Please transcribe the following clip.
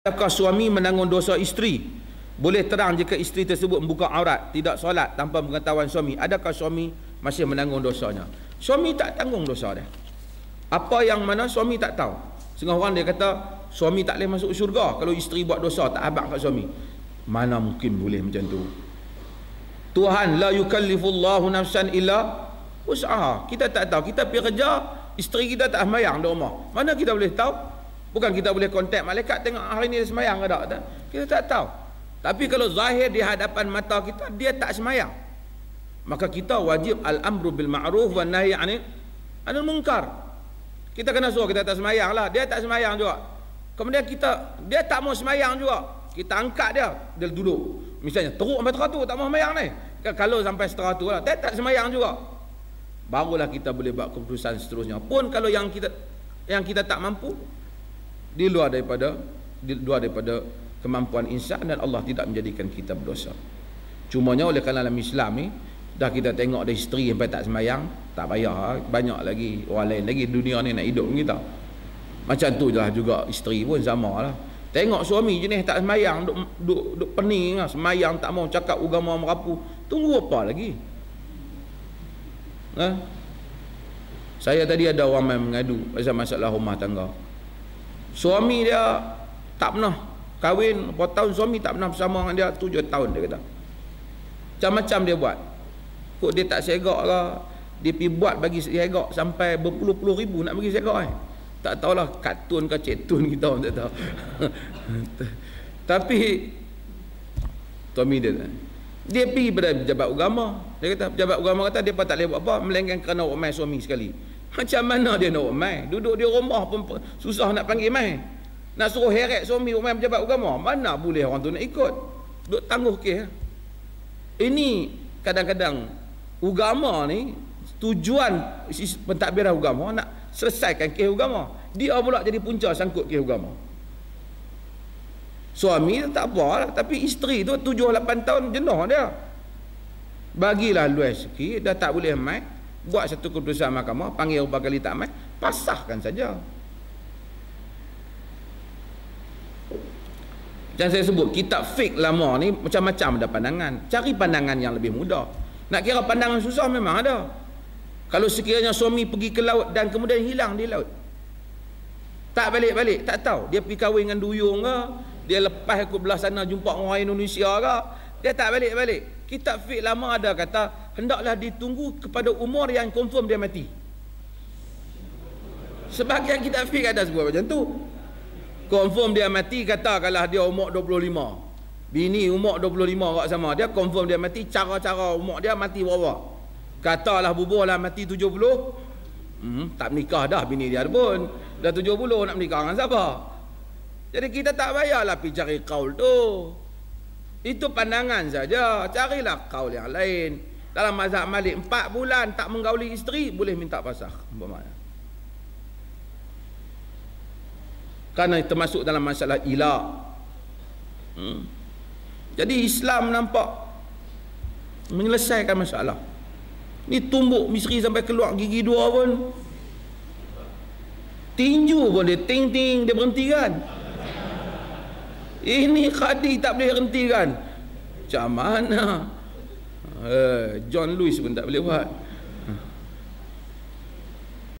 Adakah suami menanggung dosa isteri? Boleh terang jika isteri tersebut membuka aurat, tidak solat tanpa pengetahuan suami. Adakah suami masih menanggung dosanya? Suami tak tanggung dosa dia. Apa yang mana suami tak tahu. Setengah orang dia kata suami tak boleh masuk syurga kalau isteri buat dosa tak habaq kat suami. Mana mungkin boleh macam tu? Tuhan la yukallifullahu nafsan illa wus'aha. Kita tak tahu. Kita pergi kerja, isteri kita tak sembahyang di rumah. Mana kita boleh tahu? Bukan kita boleh kontak malaikat tengok hari ni dia semayang ke tak? Kita tak tahu. Tapi kalau zahir di hadapan mata kita dia tak semayang, maka kita wajib al-amru bil ma'ruf wan nahi 'anil munkar. Kita kena suruh, kita tak semayang lah. Dia tak semayang juga. Kemudian dia tak mau semayang juga. Kita angkat dia duduk. Misalnya teruk sampai teratur tak mau semayang ni. Kalau sampai teratur lah, dia tak semayang juga. Barulah kita boleh buat keputusan seterusnya. Pun kalau yang kita tak mampu, di luar daripada kemampuan insan, dan Allah tidak menjadikan kita berdosa. Cumanya oleh kerana dalam Islam ni dah kita tengok ada isteri sampai tak semayang, tak payah, banyak lagi orang lain lagi dunia ni nak hidup kita. Macam tu lah juga isteri pun sama lah. Tengok suami jenis tak semayang, duk pening lah, semayang tak mau, cakap agama merapu, tunggu apa lagi? Saya tadi ada orang main mengadu pasal masalah rumah tangga. Suami dia tak pernah kahwin berapa tahun, suami tak pernah bersama dengan dia 7 tahun dia kata. Macam-macam dia buat. Kok dia tak segak lah, dia pergi buat bagi segak sampai berpuluh-puluh ribu nak bagi segak tak tahulah kartun ke cetun kita orang tak tahu. Tapi suami dia pergi pada pejabat agama. Dia kata pejabat agama kata dia pun tak boleh buat apa melainkan kerana orang mai suami sekali. Macam mana dia nak mai? Duduk di rumah pun susah nak panggil mai. Nak suruh heret suami mai pejabat agama, mana boleh orang tu nak ikut. Duk tangguh kes. Ini kadang-kadang agama ni tujuan pentadbiran agama nak selesaikan kes agama. Dia pula jadi punca sangkut kes agama. Suami tak apa lah, tapi isteri tu 7-8 tahun jenuh dia. Bagilah luas sikit, dah tak boleh mai, buat satu keputusan mahkamah, panggil berapa kali tak mai, pasahkan saja. Macam saya sebut, kitab fiqh lama ni macam-macam ada pandangan. Cari pandangan yang lebih mudah. Nak kira pandangan susah memang ada. Kalau sekiranya suami pergi ke laut dan kemudian hilang di laut, tak balik-balik, tak tahu dia pergi kahwin dengan duyung ke, dia lepas ke belah sana jumpa orang Indonesia ke, dia tak balik-balik. Kitab fiqh lama ada kata hendaklah ditunggu kepada umur yang confirm dia mati. Sebahagian kitab fiqh ada sebut macam tu. Confirm dia mati, katakanlah dia umur 25, bini umur 25 kat sama, dia confirm dia mati, cara-cara umur dia mati berapa? Katalah bubuhlah mati 70, tak menikah dah bini dia pun dah 70, nak menikah dengan siapa? Jadi kita tak payahlah pergi cari kaul tu. Itu pandangan saja. Carilah kaul yang lain. Dalam mazhab Malik 4 bulan tak menggauli isteri boleh minta pasakh. Kerana termasuk dalam masalah ilaq. Jadi Islam nampak menyelesaikan masalah. Ni tumbuk misteri sampai keluar gigi 2 pun. Tinju pun dia ting-ting dia berhentikan. Ini khadi tak boleh hentikan. Macam mana? John Lewis pun tak boleh buat.